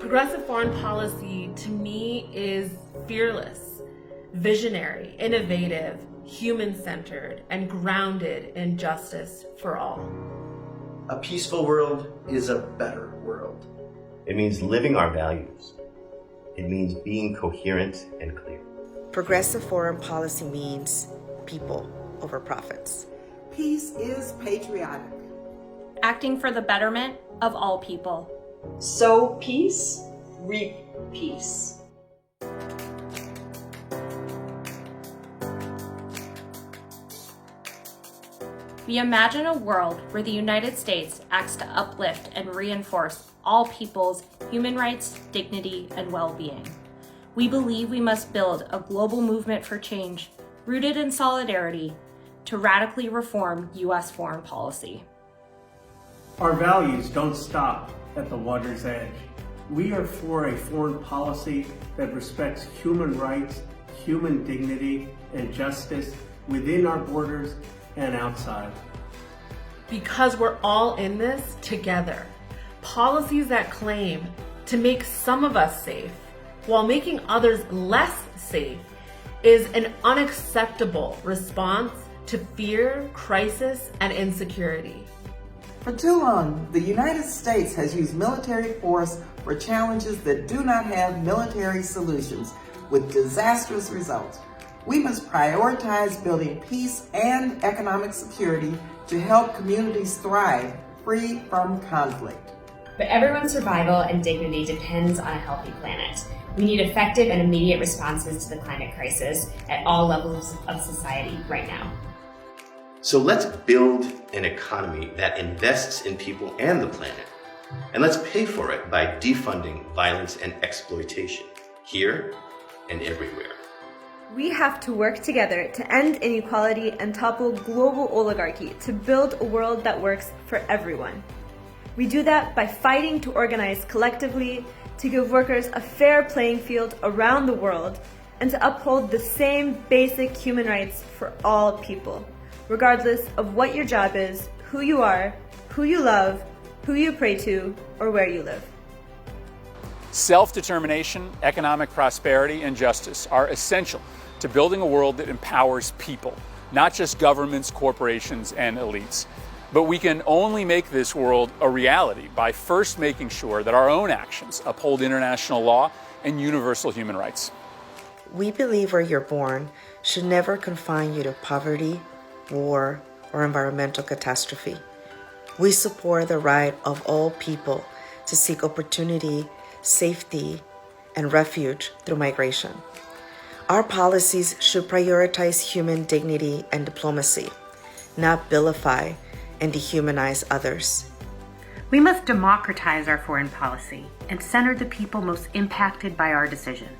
Progressive foreign policy, to me, is fearless, visionary, innovative, human-centered, and grounded in justice for all. A peaceful world is a better world. It means living our values. It means being coherent and clear. Progressive foreign policy means people over profits. Peace is patriotic. Acting for the betterment of all people. Sow peace, reap peace. We imagine a world where the United States acts to uplift and reinforce all people's human rights, dignity, and well-being. We believe we must build a global movement for change rooted in solidarity to radically reform U.S. foreign policy. Our values don't stop at the water's edge. We are for a foreign policy that respects human rights, human dignity, and justice within our borders and outside. Because we're all in this together. Policies that claim to make some of us safe while making others less safe is an unacceptable response to fear, crisis, and insecurity. For too long, the United States has used military force for challenges that do not have military solutions, with disastrous results. We must prioritize building peace and economic security to help communities thrive, free from conflict. But everyone's survival and dignity depends on a healthy planet. We need effective and immediate responses to the climate crisis at all levels of society right now. So let's build an economy that invests in people and the planet. And let's pay for it by defunding violence and exploitation, here and everywhere. We have to work together to end inequality and topple global oligarchy to build a world that works for everyone. We do that by fighting to organize collectively, to give workers a fair playing field around the world, and to uphold the same basic human rights for all people, regardless of what your job is, who you are, who you love, who you pray to, or where you live. Self-determination, economic prosperity, and justice are essential to building a world that empowers people, not just governments, corporations, and elites. But we can only make this world a reality by first making sure that our own actions uphold international law and universal human rights. We believe where you're born should never confine you to poverty, war, or environmental catastrophe. We support the right of all people to seek opportunity, safety, and refuge through migration. Our policies should prioritize human dignity and diplomacy, not vilify and dehumanize others. We must democratize our foreign policy and center the people most impacted by our decisions.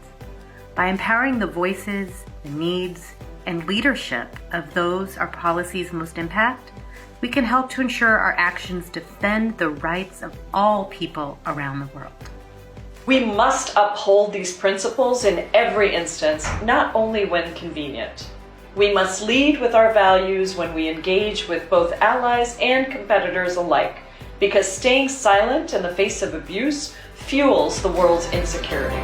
By empowering the voices, the needs, and leadership of those our policies most impact, we can help to ensure our actions defend the rights of all people around the world. We must uphold these principles in every instance, not only when convenient. We must lead with our values when we engage with both allies and competitors alike, because staying silent in the face of abuse fuels the world's insecurity.